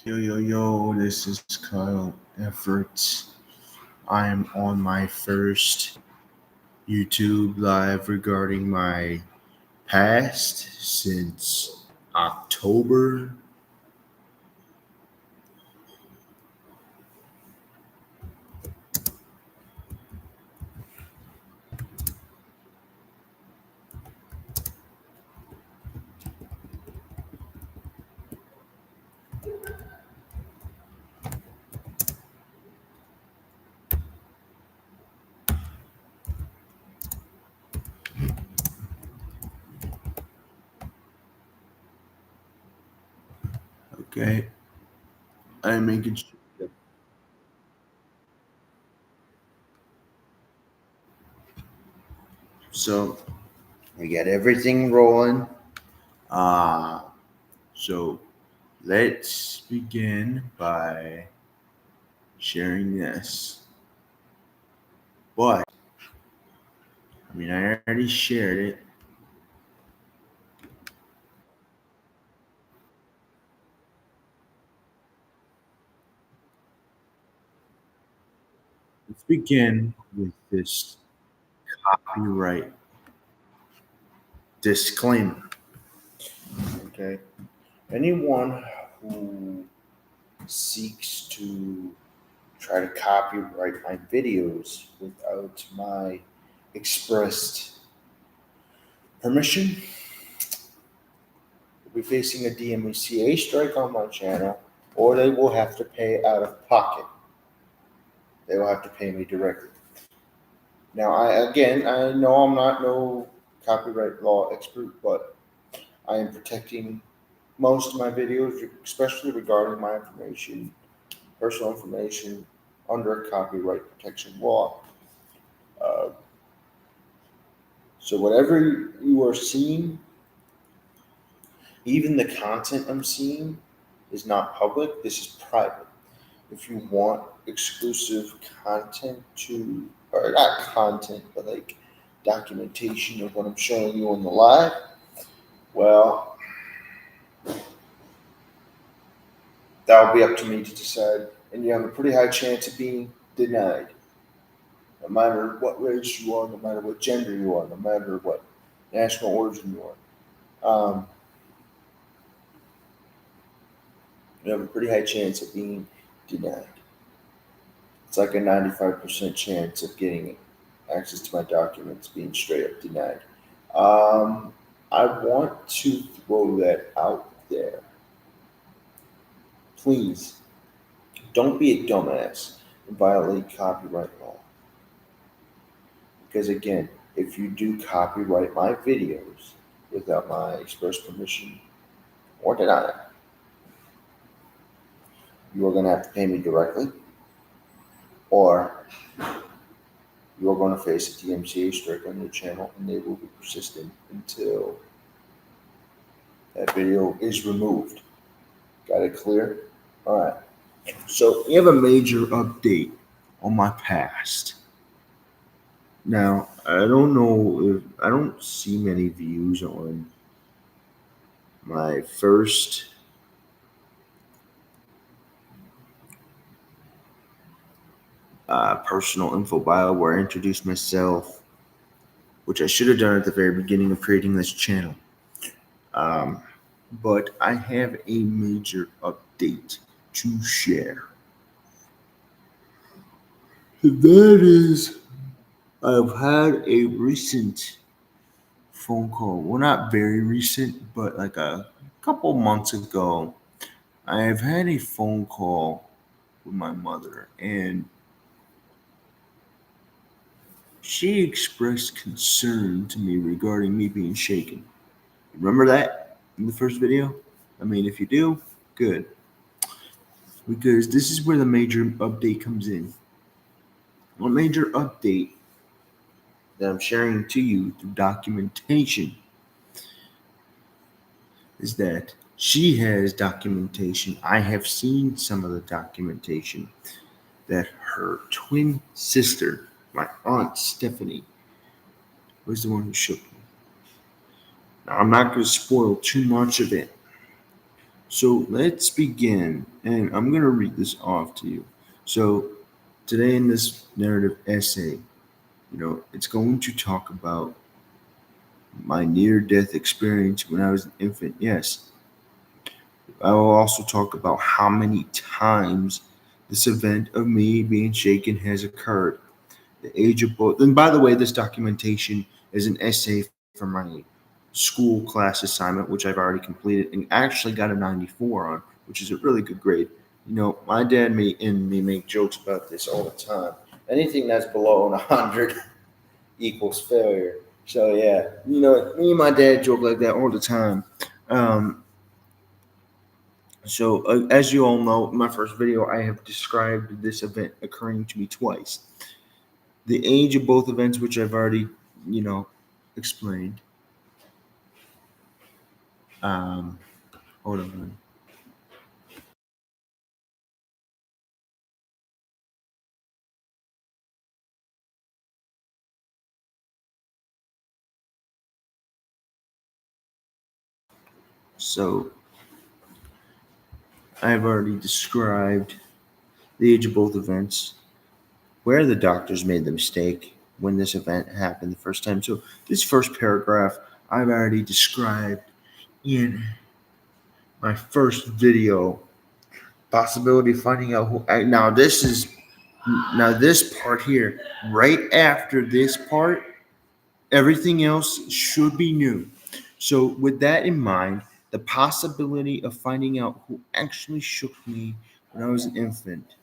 Yo, this is Kyle Efforts. I am on my first YouTube live regarding my past since October. Okay, I'm making sure. So we got everything rolling. Uh, so let's begin by sharing this. But I already shared it. Let's begin with this copyright disclaimer. Okay. Anyone who seeks to try to copyright my videos without my expressed permission will be facing a DMCA strike on my channel, or they will have to pay out of pocket. They will have to pay me directly. Now, I know I'm not no copyright law expert, but I am protecting most of my videos, especially regarding my information, personal information, under copyright protection law. Uh, so whatever you are seeing, even the content I'm seeing, is not public. This is private. If you want exclusive content or not content, but like documentation of what I'm showing you on the live, well, that'll be up to me to decide. And you have a pretty high chance of being denied, no matter what race you are, no matter what gender you are, no matter what national origin you are. You have a pretty high chance of being denied. It's like a 95% chance of getting access to my documents being straight up denied. Um, I want to throw that out there. Please don't be a dumbass and violate copyright law. Because again, if you do copyright my videos without my express permission or deny it, you are going to have to pay me directly, or you are going to face a DMCA strike on your channel, and they will be persistent until that video is removed. Got it clear? All right. So we have a major update on my past. Now, I don't see many views on my first personal info bio where I introduced myself, which I should have done at the very beginning of creating this channel. Um, but I have a major update to share. That is, I've had a recent phone call. Well, not very recent, but like a couple months ago. I've had a phone call with my mother, and she expressed concern to me regarding me being shaken. Remember that in the first video? If you do, good. Because this is where the major update comes in. A major update that I'm sharing to you through documentation is that she has documentation. I have seen some of the documentation that her twin sister, my aunt Stephanie, was the one who shook me. Now, I'm not going to spoil too much of it, So let's begin, and I'm going to read this off to you. So today in this narrative essay, it's going to talk about my near-death experience when I was an infant. Yes, I will also talk about how many times this event of me being shaken has occurred. The age of both. And by the way, this documentation is an essay for my school class assignment, which I've already completed and actually got a 94 on, which is a really good grade. My dad and me make jokes about this all the time. Anything that's below 100 equals failure. So yeah, me and my dad joke like that all the time. Um, as you all know, in my first video, I have described this event occurring to me twice. The age of both events, which I've already, you know, explained. Um, Hold on. So I've already described the age of both events, where the doctors made the mistake when this event happened the first time. So this first paragraph I've already described in my first video. Possibility of finding out who. Now this part here, right after this part, everything else should be new. So, with that in mind, the possibility of finding out who actually shook me when I was an infant.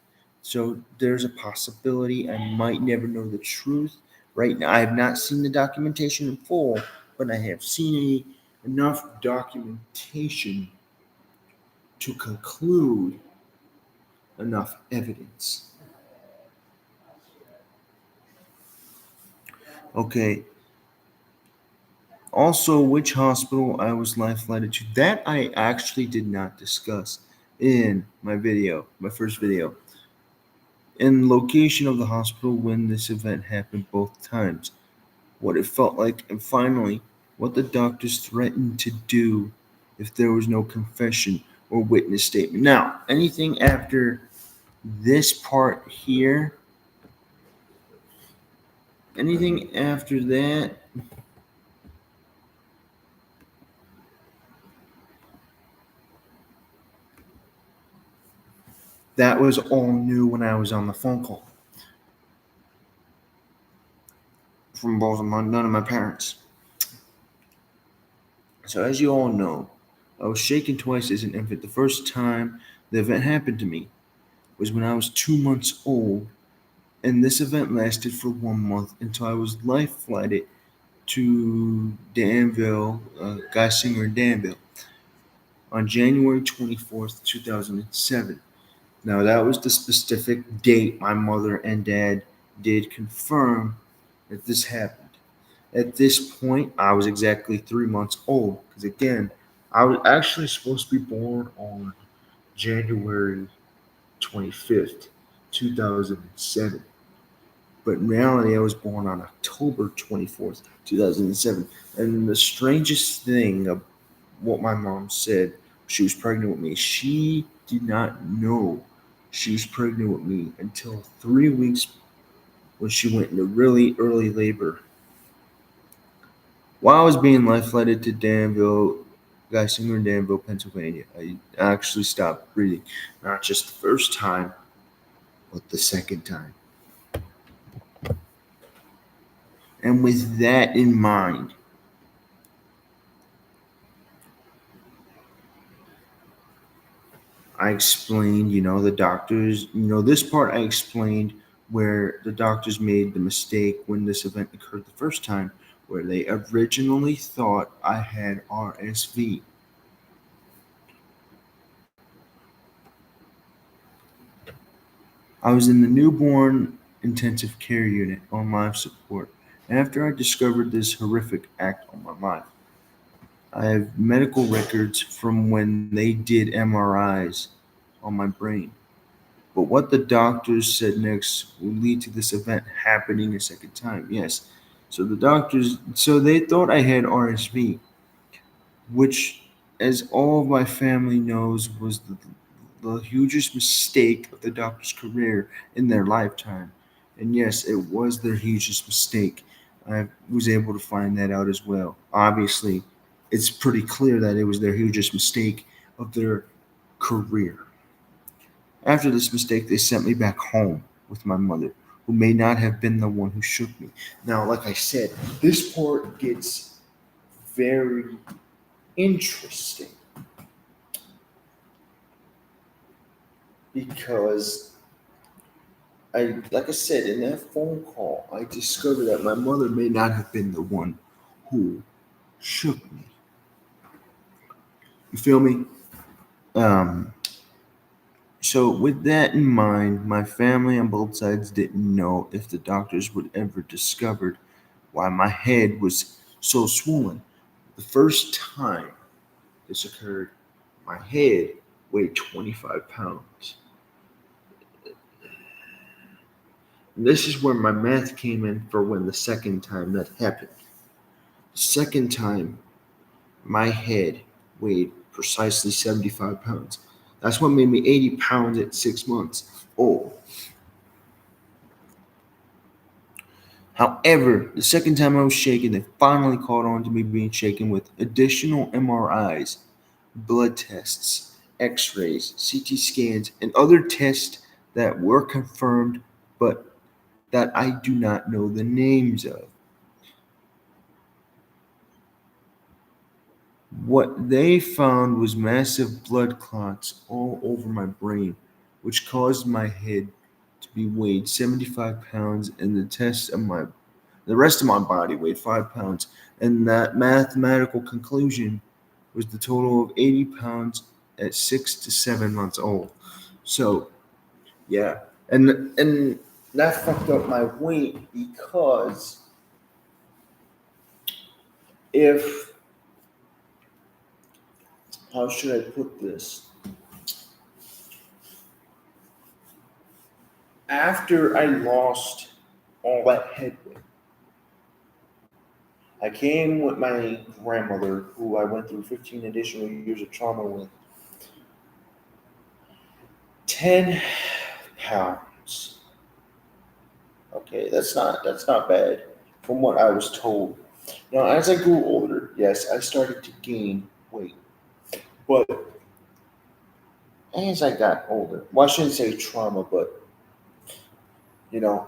So, there's a possibility I might never know the truth. Right now, I have not seen the documentation in full, but I have seen enough documentation to conclude enough evidence. Okay, also, which hospital I was life flighted to, that I actually did not discuss in my first video. And location of the hospital when this event happened both times, what it felt like, and finally, what the doctors threatened to do if there was no confession or witness statement. Now, this part here, anything after that, that was all new when I was on the phone call from none of my parents. So, as you all know, I was shaken twice as an infant. The first time the event happened to me was when I was 2 months old, and this event lasted for 1 month until I was life flighted to Danville, Geisinger in Danville, on January 24th, 2007. Now, that was the specific date my mother and dad did confirm that this happened. At this point, I was exactly 3 months old because, again, I was actually supposed to be born on January 25th, 2007. But in reality, I was born on October 24th, 2007. And the strangest thing of what my mom said, she was pregnant with me, she did not know she was pregnant with me until 3 weeks when she went into really early labor. While I was being life flighted to Danville, Geisinger in Danville, Pennsylvania, I actually stopped breathing. Not just the first time, but the second time. And with that in mind, I explained, the doctors, this part I explained where the doctors made the mistake when this event occurred the first time, where they originally thought I had RSV. I was in the newborn intensive care unit on life support after I discovered this horrific act on my life. I have medical records from when they did MRIs on my brain. But what the doctors said next will lead to this event happening a second time. Yes. So they thought I had RSV, which as all of my family knows, was the hugest mistake of the doctor's career in their lifetime. And yes, it was their hugest mistake. I was able to find that out as well. Obviously, it's pretty clear that it was their hugest mistake of their career. After this mistake, they sent me back home with my mother, who may not have been the one who shook me. Now, like I said, this part gets very interesting because like I said, in that phone call, I discovered that my mother may not have been the one who shook me. You feel me? Um, so with that in mind, my family on both sides didn't know if the doctors would ever discovered why my head was so swollen. The first time this occurred, my head weighed 25 pounds. And this is where my math came in for when the second time that happened. The second time, my head weighed precisely 75 pounds. That's what made me 80 pounds at 6 months old. However, the second time I was shaken, they finally caught on to me being shaken with additional MRIs, blood tests, x rays, CT scans, and other tests that were confirmed but that I do not know the names of. What they found was massive blood clots all over my brain, which caused my head to be weighed 75 pounds, and the rest of my body weighed 5 pounds. And that mathematical conclusion was the total of 80 pounds at 6 to 7 months old. So yeah, and that fucked up my weight because if how should I put this? After I lost all that headway, I came with my grandmother, who I went through 15 additional years of trauma with, 10 pounds. Okay, that's not bad from what I was told. Now, as I grew older, yes, I started to gain weight, but as I got older, well, I shouldn't say trauma, but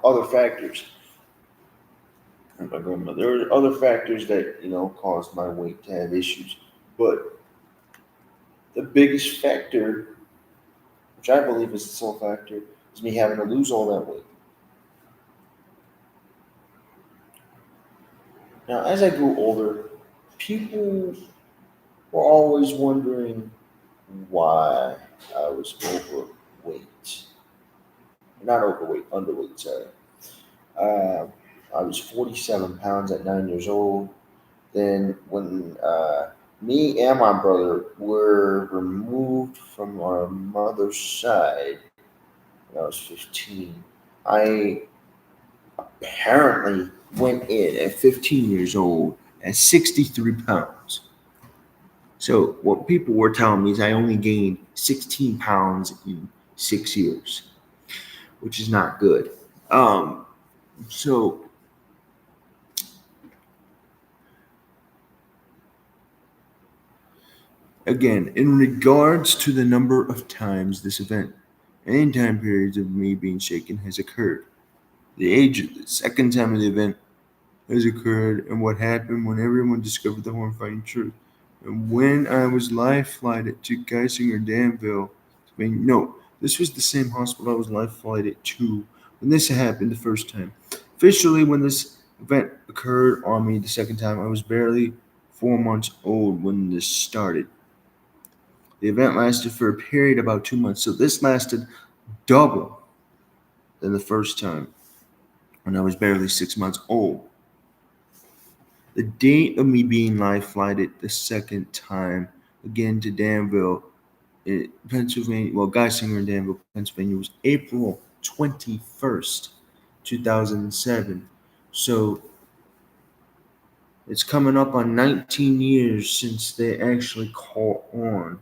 other factors. My grandmother. There were other factors that caused my weight to have issues, but the biggest factor, which I believe is the sole factor, is me having to lose all that weight. Now, as I grew older, people were always wondering why I was overweight. Not overweight, underweight, sorry. Uh, I was 47 pounds at 9 years old. Then, when me and my brother were removed from our mother's side when I was 15, I apparently went in at 15 years old at 63 pounds. So, what people were telling me is I only gained 16 pounds in 6 years, which is not good. Um, so, again, in regards to the number of times this event and time periods of me being shaken has occurred, the age of the second time of the event has occurred, and what happened when everyone discovered the horrifying truth. And when I was life flighted to Geisinger Danville, Spain, no, this was the same hospital I was life flighted to when this happened the first time. Officially, when this event occurred on me the second time, I was barely 4 months old when this started. The event lasted for a period about 2 months, so this lasted double than the first time when I was barely 6 months old. The date of me being life flighted the second time again to Danville, Pennsylvania, well, Geisinger in Danville, Pennsylvania, was April 21st, 2007. So It's coming up on 19 years since they actually caught on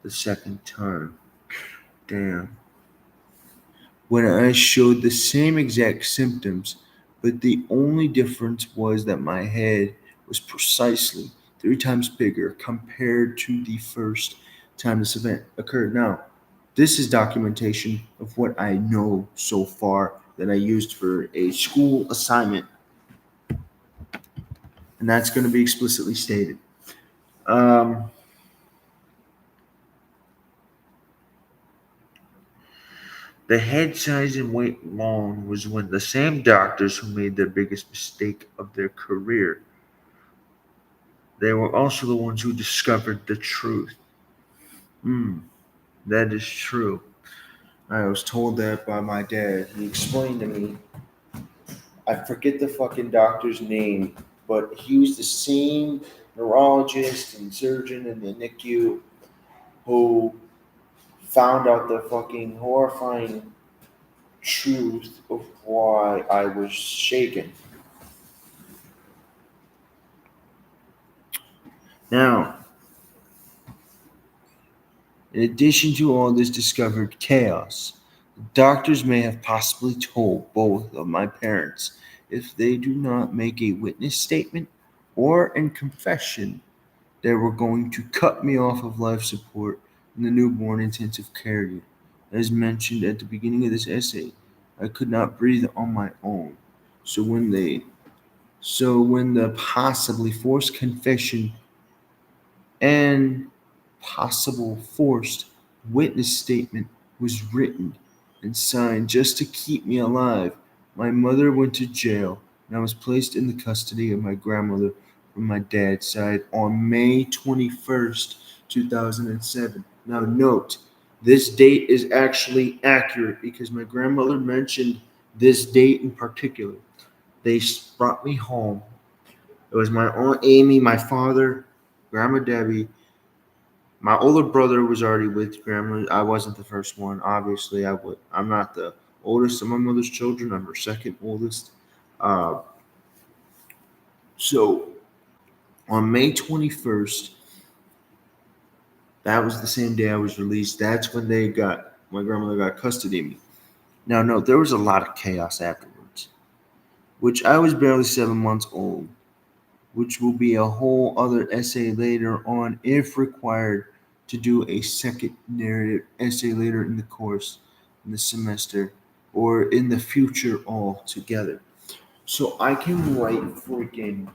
the second time. Damn. When I showed the same exact symptoms, but the only difference was that my head was precisely 3 times bigger compared to the first time this event occurred. Now, this is documentation of what I know so far that I used for a school assignment, and that's going to be explicitly stated. Um, the head size and weight alone was when the same doctors who made their biggest mistake of their career. They were also the ones who discovered the truth. Hmm, that is true. I was told that by my dad. He explained to me, I forget the fucking doctor's name, but he was the same neurologist and surgeon in the NICU who found out the fucking horrifying truth of why I was shaken. Now, in addition to all this discovered chaos, the doctors may have possibly told both of my parents if they do not make a witness statement or in confession they were going to cut me off of life support in the newborn intensive care unit. As mentioned at the beginning of this essay, I could not breathe on my own. So when the possibly forced confession and possible forced witness statement was written and signed just to keep me alive, my mother went to jail and I was placed in the custody of my grandmother from my dad's side on May 21st, 2007. Now, note, this date is actually accurate because my grandmother mentioned this date in particular. They brought me home. It was my Aunt Amy, my father, Grandma Debbie. My older brother was already with grandma. I wasn't the first one. Obviously, I'm not the oldest of my mother's children. I'm her second oldest. Uh, so on May 21st, that was the same day I was released. That's when my grandmother got custody of me. Now, no, there was a lot of chaos afterwards, which I was barely 7 months old, which will be a whole other essay later on if required to do a second narrative essay later in the course, in the semester, or in the future altogether. So I can write freaking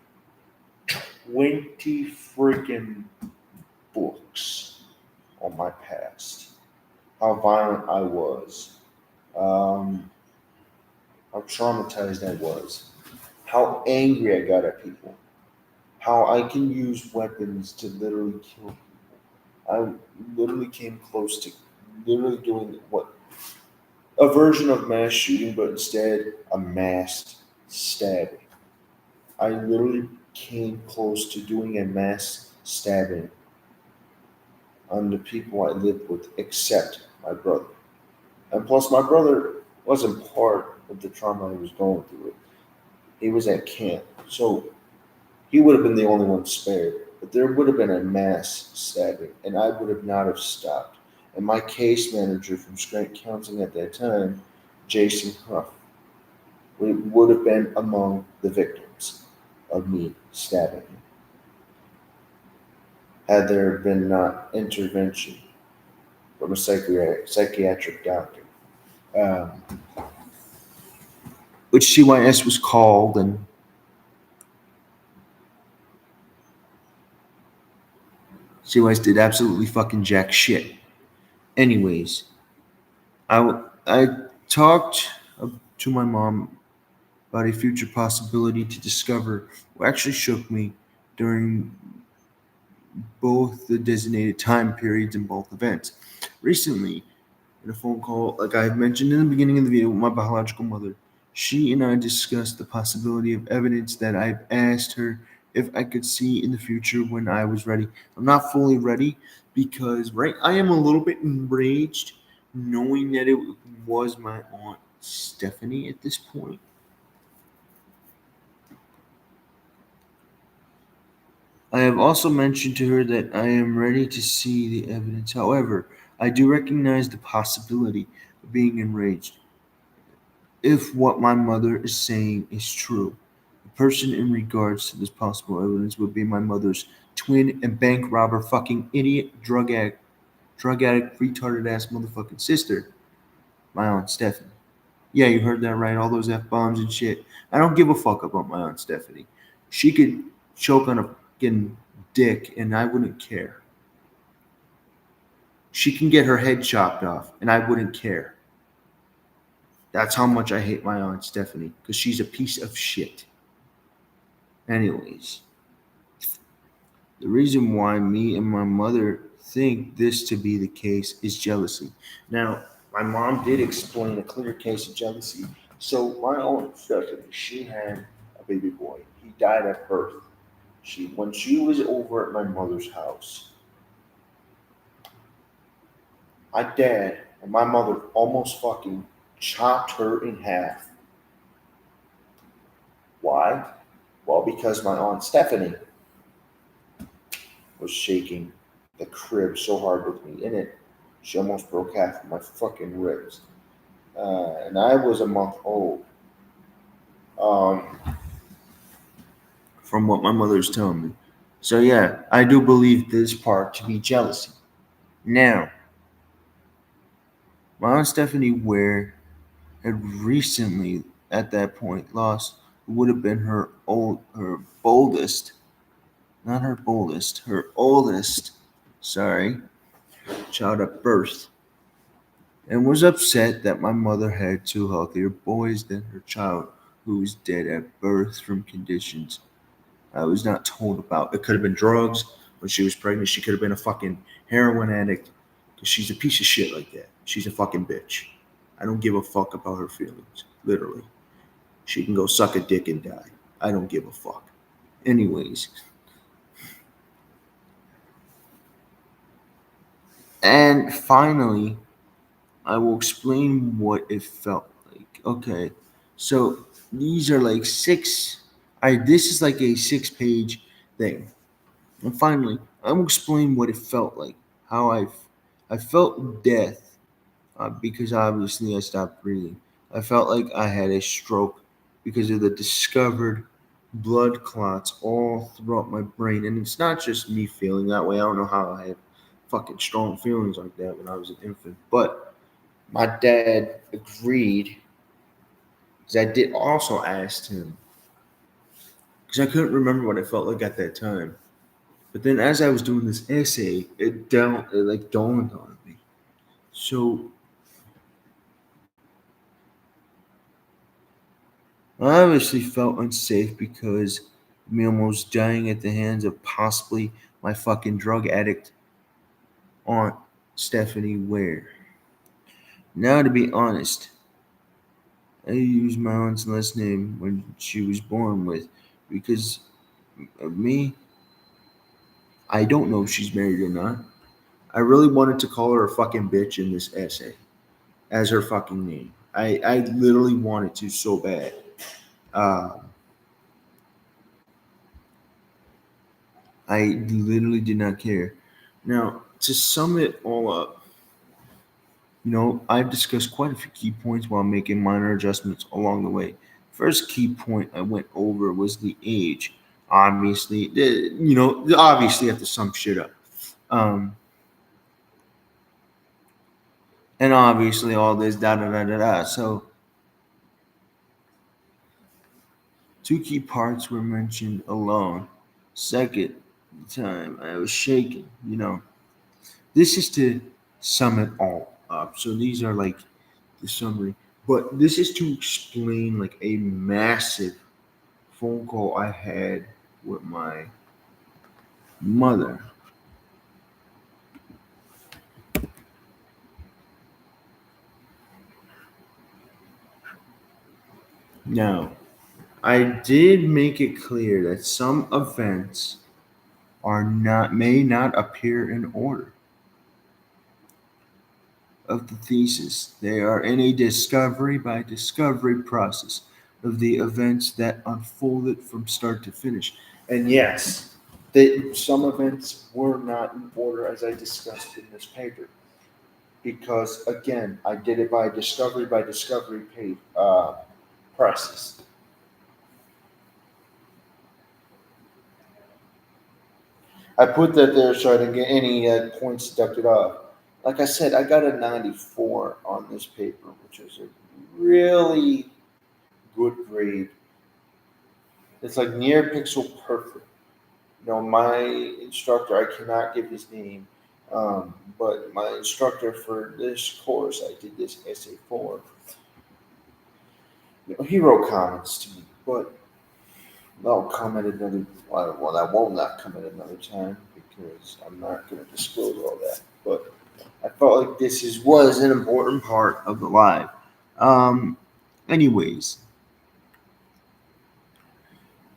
20 freaking books on my past. How violent I was. Um, how traumatized I was. How angry I got at people. How I can use weapons to literally kill people. I literally came close to literally doing what a version of mass shooting, but instead a mass stabbing. I literally came close to doing a mass stabbing on the people I lived with, except my brother. And plus, my brother wasn't part of the trauma he was going through. He was at camp, so he would have been the only one spared. But there would have been a mass stabbing, and I would have not have stopped. And my case manager from Scranton Counseling at that time, Jason Huff, would have been among the victims of me stabbing him had there been not intervention from a psychiatric doctor. Um, which CYS was called, and CYS did absolutely fucking jack shit. Anyways, I talked to my mom about a future possibility to discover what actually shook me during both the designated time periods in both events. Recently, in a phone call, like I mentioned in the beginning of the video with my biological mother, she and I discussed the possibility of evidence that I've asked her if I could see in the future when I was ready. I'm not fully ready because I am a little bit enraged knowing that it was my aunt Stephanie at this point. I have also mentioned to her that I am ready to see the evidence. However, I do recognize the possibility of being enraged if what my mother is saying is true. The person in regards to this possible evidence would be my mother's twin and bank robber, fucking idiot, drug addict, retarded ass motherfucking sister, my aunt Stephanie. Yeah, you heard that right. All those F bombs and shit. I don't give a fuck about my aunt Stephanie. She could choke on a fucking dick and I wouldn't care. She can get her head chopped off and I wouldn't care. That's how much I hate my aunt Stephanie because she's a piece of shit. Anyways, the reason why me and my mother think this to be the case is jealousy. Now, my mom did explain a clear case of jealousy. So my aunt Stephanie, she had a baby boy. He died at birth. When she was over at my mother's house, my dad and my mother almost fucking chopped her in half. Why? Well, because my aunt Stephanie was shaking the crib so hard with me in it, she almost broke half of my fucking ribs. And I was a month old. Um, from what my mother's telling me. So yeah, I do believe this part to be jealousy. Now, my aunt Stephanie Ware had recently, at that point, lost who would have been her boldest, not her boldest, her oldest, sorry, child at birth, and was upset that my mother had two healthier boys than her child, who was dead at birth from conditions I was not told about. It could have been drugs. When she was pregnant, she could have been a fucking heroin addict. Because she's a piece of shit like that. She's a fucking bitch. I don't give a fuck about her feelings. Literally. She can go suck a dick and die. I don't give a fuck. Anyways. And finally, I will explain what it felt like. Okay. So these are like this is like a 6-page thing. And finally, I will explain what it felt like. How I felt death because obviously I stopped breathing. I felt like I had a stroke because of the discovered blood clots all throughout my brain. And it's not just me feeling that way. I don't know how I had fucking strong feelings like that when I was an infant. But my dad agreed because I did also ask him because I couldn't remember what it felt like at that time. But then as I was doing this essay, it like dawned on me. So I obviously felt unsafe because of me almost dying at the hands of possibly my fucking drug addict aunt Stephanie Ware. Now to be honest, I used my aunt's last name when she was born with because of me. I don't know if she's married or not. I really wanted to call her a fucking bitch in this essay as her fucking name. I literally wanted to so bad. Uh, I literally did not care. Now, to sum it all up, I've discussed quite a few key points while making minor adjustments along the way. First key point I went over was the age. Obviously, obviously, you have to sum shit up. Um, and obviously, all this da da da da da. So, two key parts were mentioned alone. Second time I was shaking, This is to sum it all up. So these are like the summary. But this is to explain like a massive phone call I had with my mother. Now, I did make it clear that some events may not appear in order of the thesis. They are in a discovery by discovery process of the events that unfolded from start to finish. And yes, Some events were not in order as I discussed in this paper. Because again, I did it by discovery paid process. I put that there so I didn't get any points deducted off. Like I said, I got a 94 on this paper, which is a really good grade. It's like near pixel perfect. My instructor, I cannot give his name, but my instructor for this course, I did this essay for, he wrote comments to me, but I'll comment another. Well, I will not comment another time because I'm not going to disclose all that. But I felt like was an important part of the live. Um. Anyways,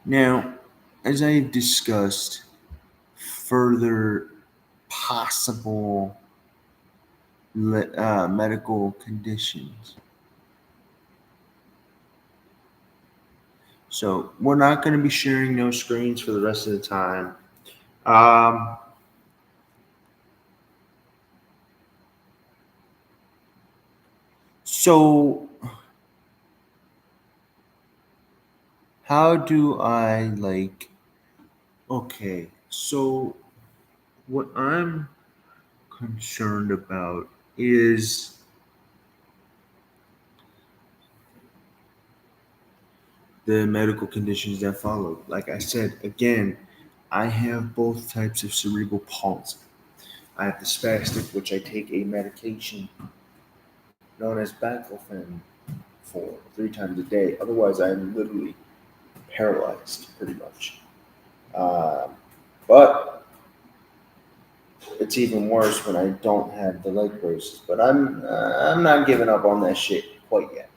now as I've discussed further possible medical conditions. So we're not going to be sharing no screens for the rest of the time. Um, so how do I okay, so what I'm concerned about is the medical conditions that follow. Like I said, again, I have both types of cerebral palsy. I have the spastic, which I take a medication known as baclofen for 3 times a day. Otherwise, I'm literally paralyzed, pretty much. Um, but it's even worse when I don't have the leg braces. But I'm not giving up on that shit quite yet.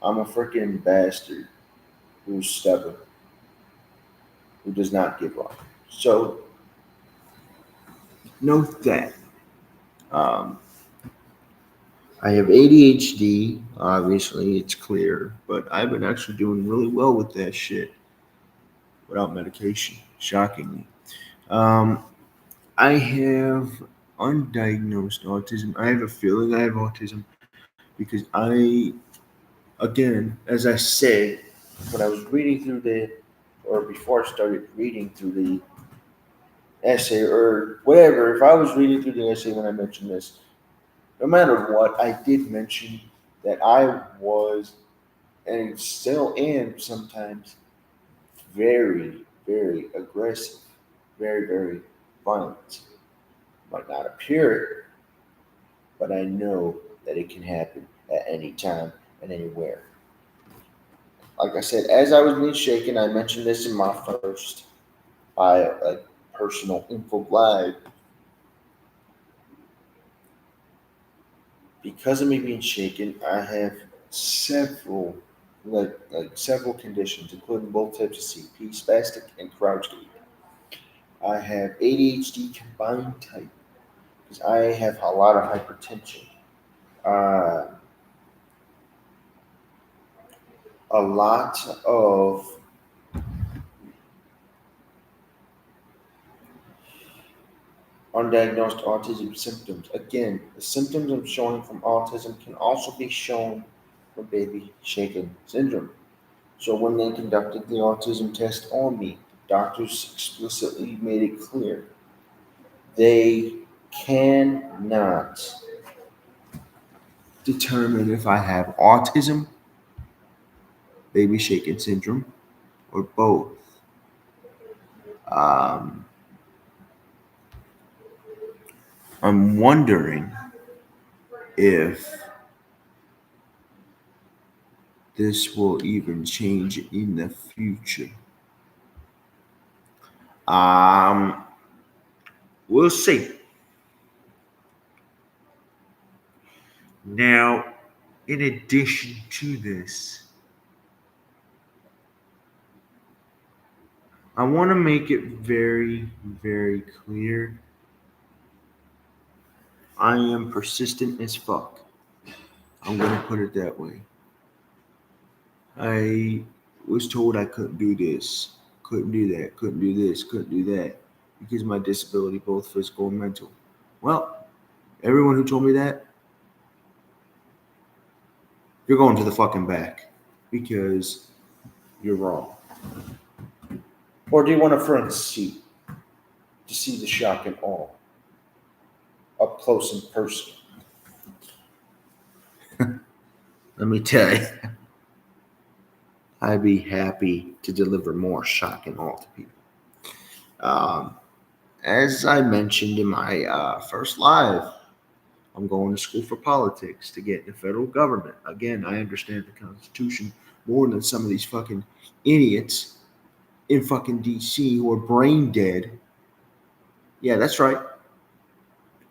I'm a freaking bastard who's stubborn, who does not give up. So note that. Um, I have ADHD. Obviously, it's clear, but I've been actually doing really well with that shit without medication. Shockingly, um, I have undiagnosed autism. I have a feeling I have autism because again, as I said, when I was reading through or before I started reading through the essay or whatever, if I was reading through the essay when I mentioned this, no matter what, I did mention that I was and still am sometimes very, very aggressive, very, very violent. Might not appear it, but I know that it can happen at any time and anywhere. Like I said, as I was being shaken, I mentioned this in my first personal info live. Because of me being shaken, I have several several conditions, including both types of CP, spastic and crouch gait. I have ADHD combined type because I have a lot of hypertension, uh, a lot of undiagnosed autism symptoms. Again, the symptoms I'm showing from autism can also be shown for baby shaken syndrome. So when they conducted the autism test on me, doctors explicitly made it clear they cannot determine if I have autism, baby shaken syndrome, or both. Um, I'm wondering if this will even change in the future. Um, we'll see. Now, in addition to this, I want to make it very, very clear. I am persistent as fuck. I'm going to put it that way. I was told I couldn't do this. couldn't do that, couldn't do this, couldn't do that because of my disability, both physical and mental. Well, everyone who told me that, you're going to the fucking back because you're wrong. Or do you want a front seat to see the shock and awe up close and personal? Let me tell you, I'd be happy to deliver more shock and awe to people. As I mentioned in my first live, I'm going to school for politics to get in the federal government. Again, I understand the Constitution more than some of these fucking idiots in fucking DC who are brain dead. Yeah, that's right.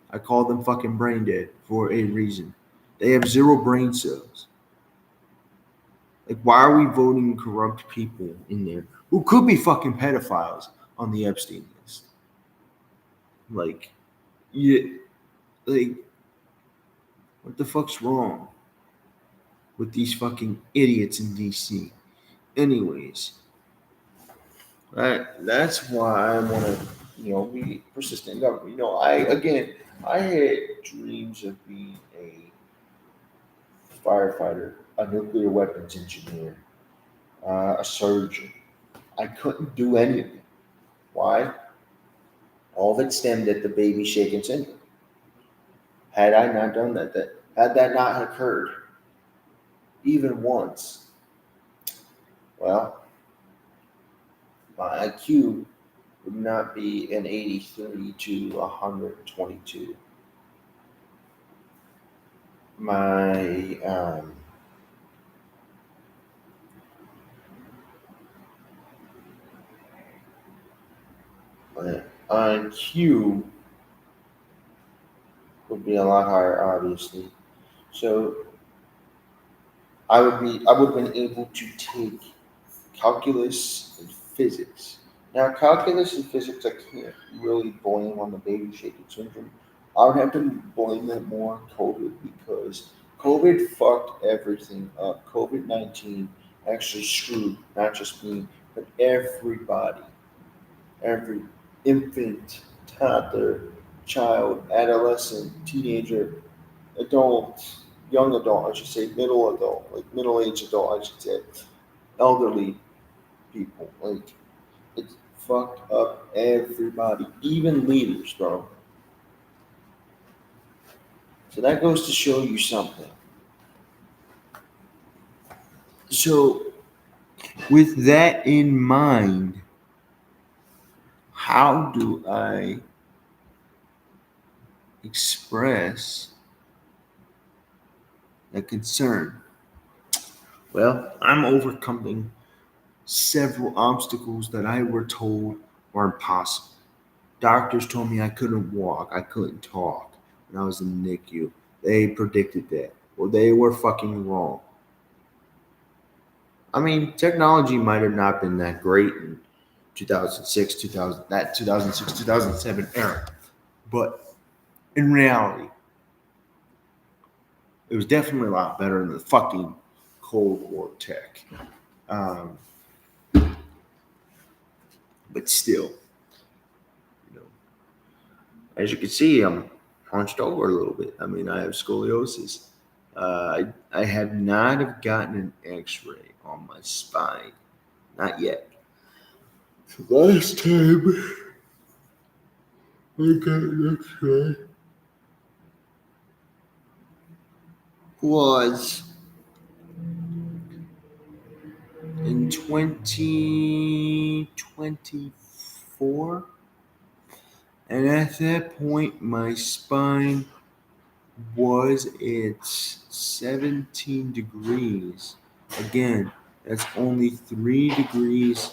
I call them fucking brain dead for a reason. They have zero brain cells. Like, why are we voting corrupt people in there who could be fucking pedophiles on the Epstein list? Like, yeah, like, what the fuck's wrong with these fucking idiots in DC? Anyways, that's why I want to, be persistent in government. I had dreams of being a firefighter, a nuclear weapons engineer, a surgeon. I couldn't do any of it. Why? All of it stemmed at the baby shaken syndrome. Had I not done had that not occurred, even once, well, my IQ would not be an 83 to 122. My my IQ would be a lot higher, obviously. So I would have been able to take calculus and physics. Now, calculus and physics, I can't really blame on the baby shaking syndrome. I would have to blame that more on COVID because COVID fucked everything up. COVID-19 actually screwed not just me, but everybody, every infant, toddler, child, adolescent, teenager, adult, young adult, I should say, middle adult, like middle-aged adult, I should say, elderly people. Like, it fucked up everybody, even leaders, bro. So that goes to show you something. So, with that in mind, how do I express a concern? Well, I'm overcoming several obstacles that I were told were impossible. Doctors told me I couldn't walk, I couldn't talk when I was in the NICU. They predicted that. Well, they were fucking wrong. I mean, technology might have not been that great in 2006, 2007 era, but in reality, it was definitely a lot better than the fucking Cold War tech. Um, but still, you know, as you can see, I'm hunched over a little bit. I mean, I have scoliosis. I have not have gotten an X-ray on my spine, not yet. The last time I got an X-ray was in 2024, and at that point, my spine was at 17 degrees. Again, that's only 3 degrees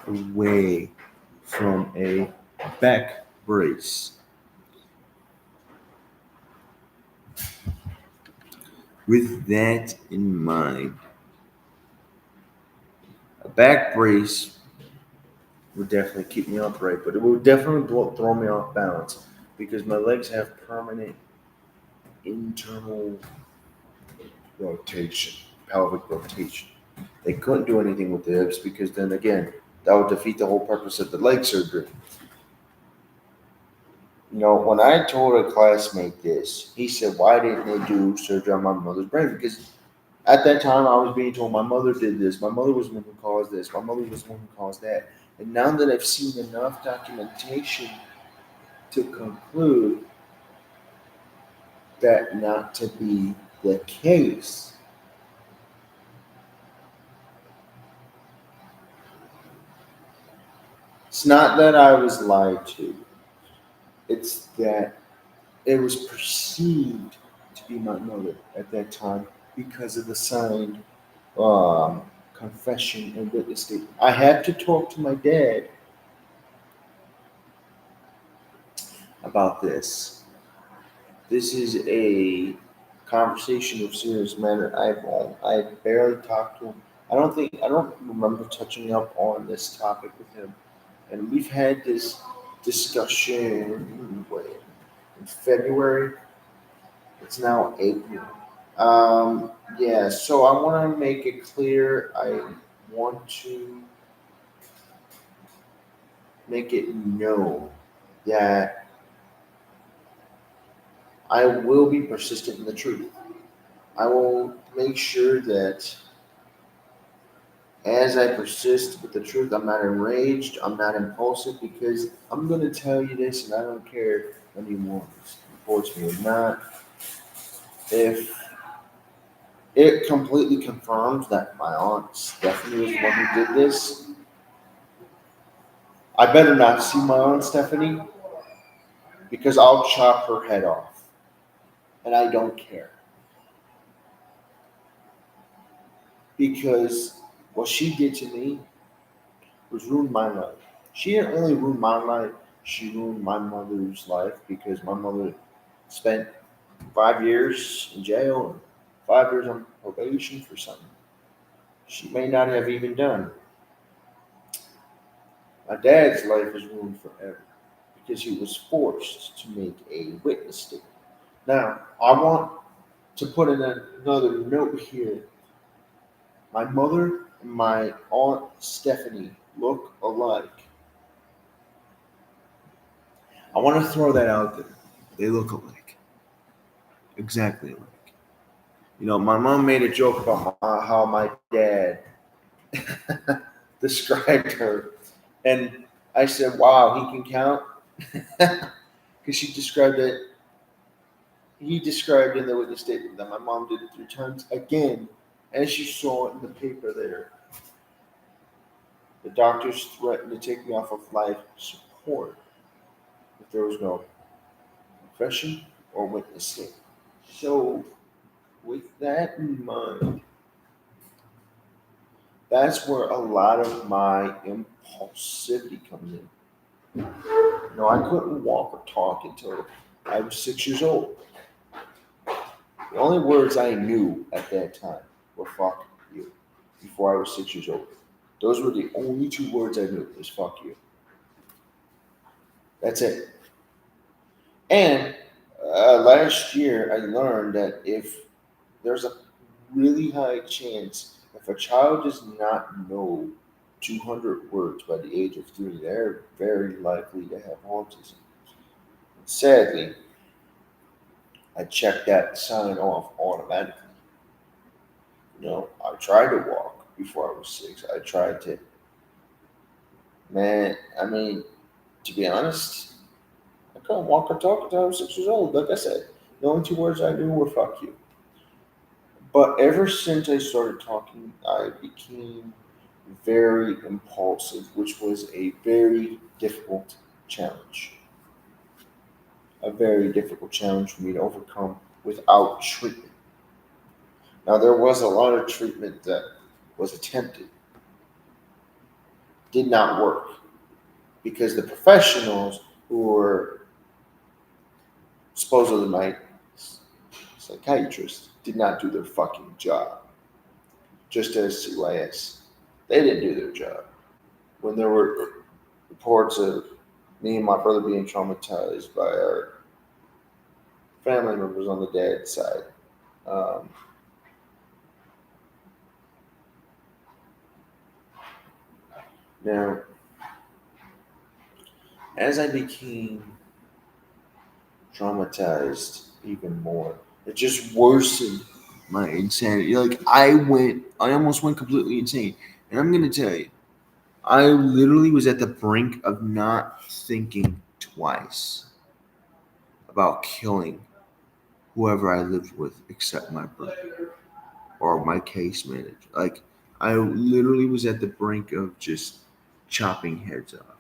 away from a back brace. With that in mind, a back brace would definitely keep me upright, but it would definitely throw me off balance because my legs have permanent internal rotation, pelvic rotation. They couldn't do anything with the hips because then again, that would defeat the whole purpose of the leg surgery. When I told a classmate this, he said, "Why didn't they do surgery on my mother's brain?" Because at that time, I was being told my mother did this, my mother was the one who caused this, my mother was the one who caused that. And now that I've seen enough documentation to conclude that not to be the case, it's not that I was lied to, it's that it was perceived to be my mother at that time because of the signed confession and witness statement. I had to talk to my dad about this. This is a conversation of serious matter. I barely talked to him. I don't remember touching up on this topic with him. And we've had this discussion in February. It's now April. Yeah, so I want to make it clear. I want to make it known that I will be persistent in the truth. I will make sure that as I persist with the truth, I'm not enraged, I'm not impulsive, because I'm going to tell you this and I don't care if anyone supports me or not. If it completely confirms that my aunt Stephanie is the one who did this, I better not see my aunt Stephanie because I'll chop her head off. And I don't care. Because what she did to me was ruin my life. She didn't only ruin my life, she ruined my mother's life because my mother spent 5 years in jail and 5 years on probation for something she may not have even done. My dad's life is ruined forever because he was forced to make a witness statement. Now, I want to put in another note here. My mother and my aunt Stephanie look alike. I want to throw that out there. They look alike. Exactly alike. My mom made a joke about how my dad described her. And I said, "Wow, he can count." Because he described in the witness statement that my mom did it 3 times. Again, as you saw in the paper there, the doctors threatened to take me off of life support if there was no confession or witness statement. So, with that in mind, that's where a lot of my impulsivity comes in. I couldn't walk or talk until I was 6 years old. The only words I knew at that time were "fuck you" before I was 6 years old. Those were the only 2 words I knew was "fuck you." That's it. And last year I learned that if there's a really high chance if a child does not know 200 words by the age of 3, they're very likely to have autism. Sadly, I checked that sign off automatically. I tried to walk before I was 6. I tried to, man, I mean, to be honest, I couldn't walk or talk until I was 6 years old. Like I said, the only 2 words I knew were "fuck you." But ever since I started talking, I became very impulsive, which was a very difficult challenge. A very difficult challenge for me to overcome without treatment. Now, there was a lot of treatment that was attempted, did not work because the professionals who were supposedly my psychiatrists did not do their fucking job. Just as CYS, they didn't do their job. When there were reports of me and my brother being traumatized by our family members on the dad's side, um, Now, as I became traumatized even more, it just worsened my insanity. Like I almost went completely insane. And I'm gonna tell you, I literally was at the brink of not thinking twice about killing whoever I lived with except my brother or my case manager. Like I literally was at the brink of just chopping heads off.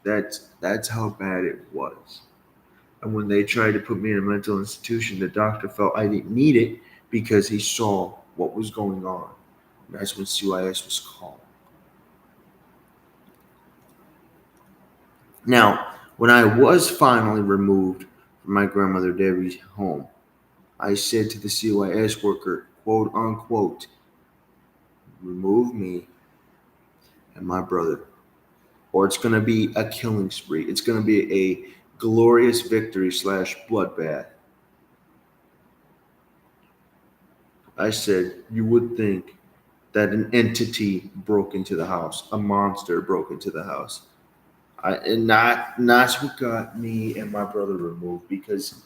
That's how bad it was. And when they tried to put me in a mental institution, the doctor felt I didn't need it because he saw what was going on. And that's when CYS was called. Now, when I was finally removed from my grandmother Debbie's home, I said to the CYS worker, quote unquote, remove me and my brother, or it's going to be a killing spree. It's going to be a glorious victory / bloodbath. I said, you would think that an entity broke into the house, a monster broke into the house. And that's what got me and my brother removed because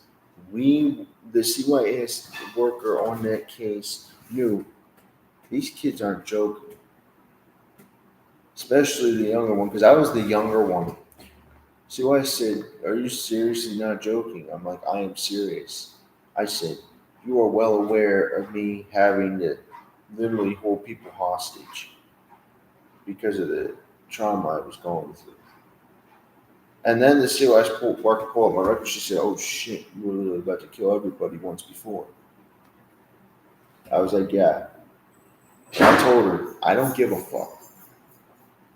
the CYS worker on that case, knew these kids aren't joking, especially the younger one, because I was the younger one. CYS said, "Are you seriously not joking?" I'm like, "I am serious." I said, "You are well aware of me having to literally hold people hostage because of the trauma I was going through." And then the COS worker pulled up my record. She said, "Oh shit, you were literally about to kill everybody once before." I was like, "Yeah." I told her, "I don't give a fuck."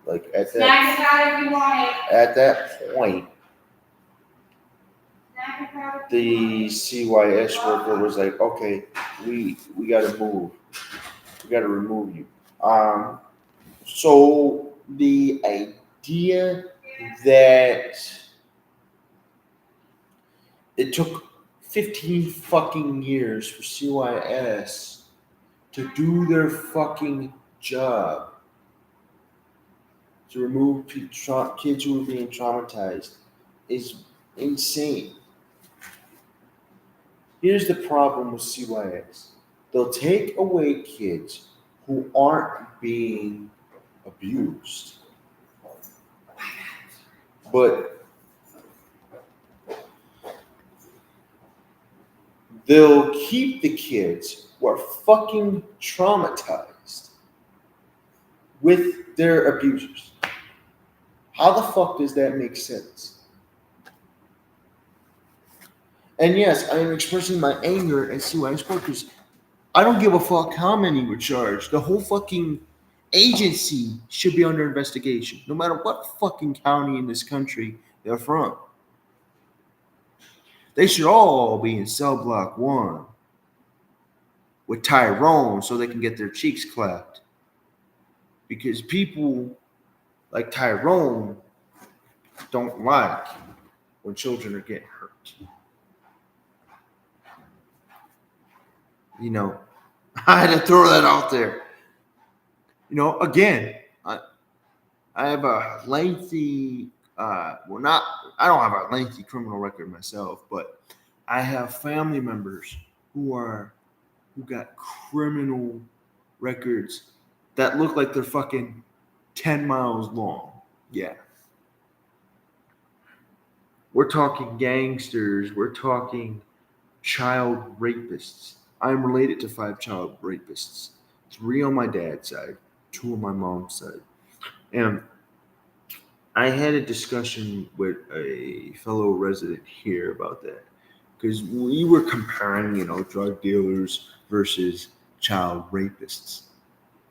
Like at that point, the CYS worker was like, "Okay, we got to move. We got to remove you." So the idea that it took 15 fucking years for CYS to do their fucking job to remove kids who were being traumatized is insane. Here's the problem with CYS. They'll take away kids who aren't being abused, but they'll keep the kids who are fucking traumatized with their abusers. How the fuck does that make sense? And yes, I am expressing my anger at CYS workers. I don't give a fuck how many were charged. The whole fucking agency should be under investigation, no matter what fucking county in this country they're from. They should all be in cell block 1 with Tyrone so they can get their cheeks clapped. Because people like Tyrone don't like when children are getting hurt. You know, I had to throw that out there. You know, again, I have a lengthy, I don't have a lengthy criminal record myself, but I have family members who got criminal records that look like they're fucking 10 miles long. Yeah. We're talking gangsters. We're talking child rapists. I'm related to 5 child rapists. 3 on my dad's side, 2 on my mom's side. And I had a discussion with a fellow resident here about that because we were comparing, drug dealers versus child rapists.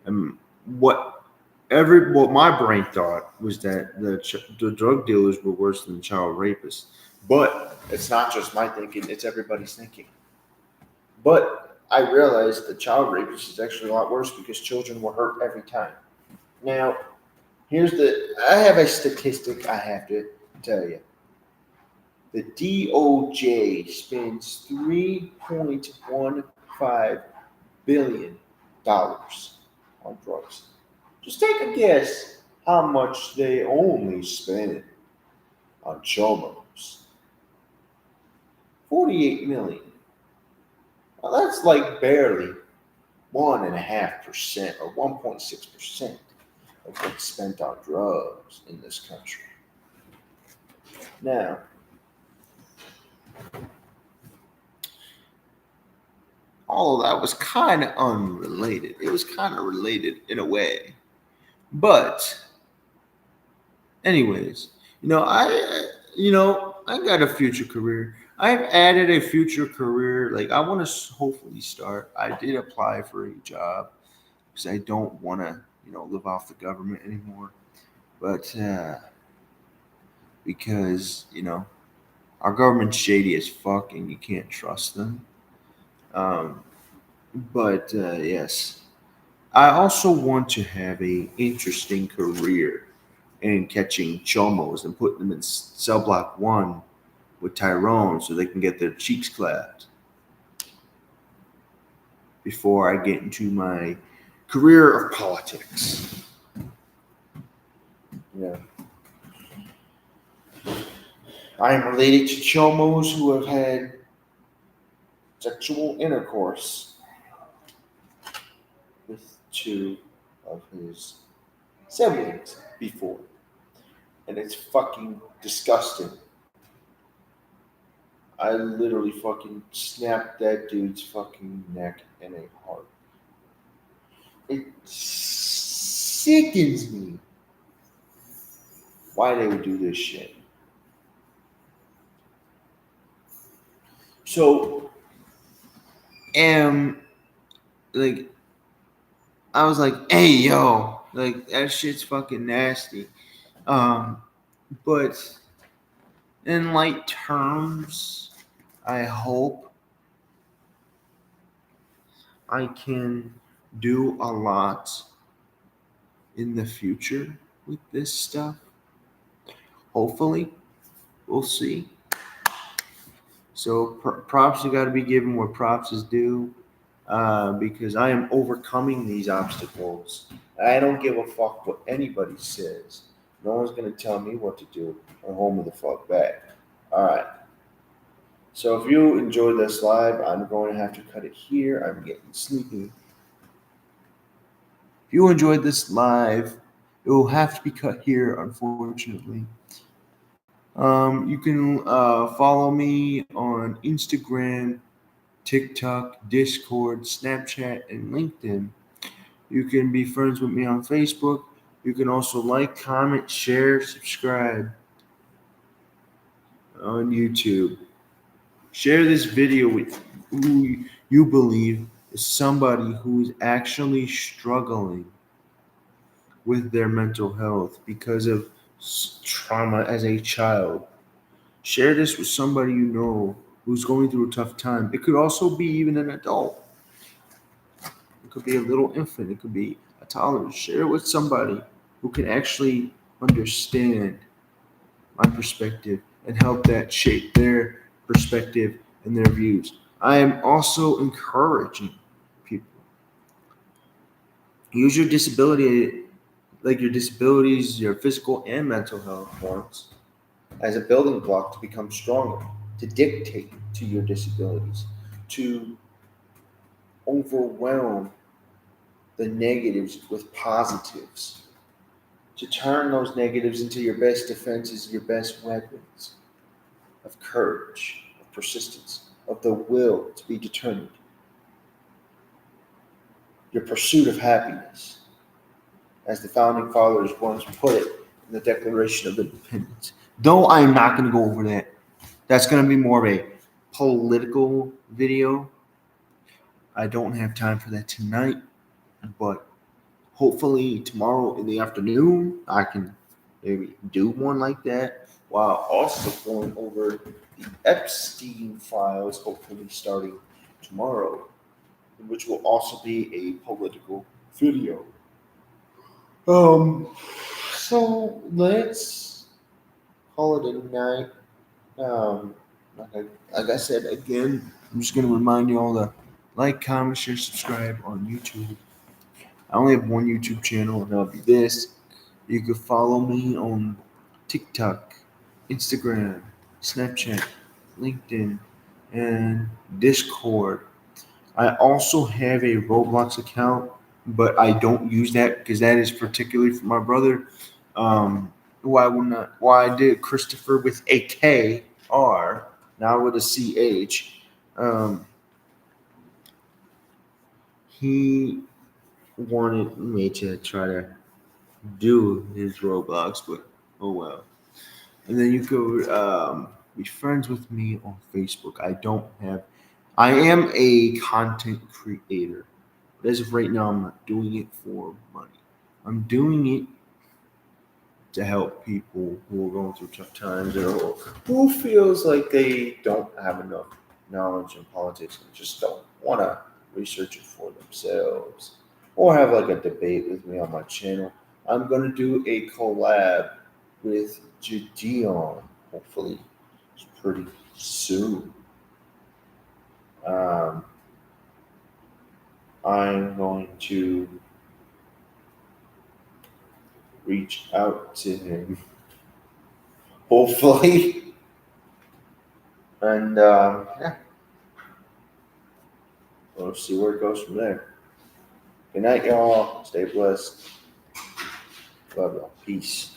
And what my brain thought was that the drug dealers were worse than child rapists. But it's not just my thinking; it's everybody's thinking. But I realized the child rapist is actually a lot worse because children were hurt every time. Now, I have a statistic I have to tell you. The DOJ spends $3.15 billion on drugs. Just take a guess how much they only spend on chomos. 48 million. Now that's like barely 1.5% or 1.6% of what's spent on drugs in this country. Now, all of that was kind of unrelated. It was kind of related in a way. But, anyways, I got a future career. I've added a future career. Like, I want to hopefully start. I did apply for a job because I don't want to, live off the government anymore. But, because, our government's shady as fuck and you can't trust them. But yes, I also want to have a interesting career in catching chomos and putting them in cell block 1 with Tyrone so they can get their cheeks clapped before I get into my career of politics. Yeah. I am related to chomos who have had sexual intercourse with 2 of his siblings before. And it's fucking disgusting. I literally fucking snapped that dude's fucking neck in a heart. It sickens me why they would do this shit. So, like, I was like, hey, yo, like, that shit's fucking nasty. But in light terms, I hope I can do a lot in the future with this stuff. Hopefully, we'll see. So props you got to be given where props is due, because I am overcoming these obstacles. I don't give a fuck what anybody says. No one's gonna tell me what to do. I'm home with the fuck back. All right. So if you enjoyed this live, I'm going to have to cut it here. I'm getting sleepy. If you enjoyed this live, it will have to be cut here, unfortunately. You can follow me on Instagram, TikTok, Discord, Snapchat, and LinkedIn. You can be friends with me on Facebook. You can also like, comment, share, subscribe on YouTube. Share this video with who you believe is somebody who is actually struggling with their mental health because of trauma as a child. Share this with somebody you know who's going through a tough time. It could also be even an adult. It could be a little infant. It could be a toddler. Share it with somebody who can actually understand my perspective and help that shape their perspective and their views. I am also encouraging people. Use your disability, like your disabilities, your physical and mental health points, as a building block to become stronger, to dictate to your disabilities, to overwhelm the negatives with positives, to turn those negatives into your best defenses, your best weapons of courage, of persistence, of the will to be determined, your pursuit of happiness, as the founding fathers once put it in the Declaration of Independence. Though I'm not going to go over that. That's going to be more of a political video. I don't have time for that tonight, but hopefully tomorrow in the afternoon I can maybe do one like that while also going over the Epstein files, hopefully starting tomorrow, which will also be a political video. So let's call it a night. Like I said again, I'm just gonna remind you all to like, comment, share, subscribe on YouTube. I only have one YouTube channel, and that'll be this. You can follow me on TikTok, Instagram, Snapchat, LinkedIn, and Discord. I also have a Roblox account, but I don't use that because that is particularly for my brother. Who I will not. Why I did Christopher with a K R, not with a C H. Um, he wanted me to try to do his Roblox, but oh well. And then you could be friends with me on Facebook. I don't have. I am a content creator, but as of right now, I'm not doing it for money. I'm doing it to help people who are going through tough times or who feels like they don't have enough knowledge in politics and just don't want to research it for themselves or have like a debate with me on my channel. I'm going to do a collab with Jadeon, hopefully it's pretty soon. Um, I'm going to reach out to him, hopefully, and yeah, we'll see where it goes from there. Good night, y'all. Stay blessed. Love y'all. Peace.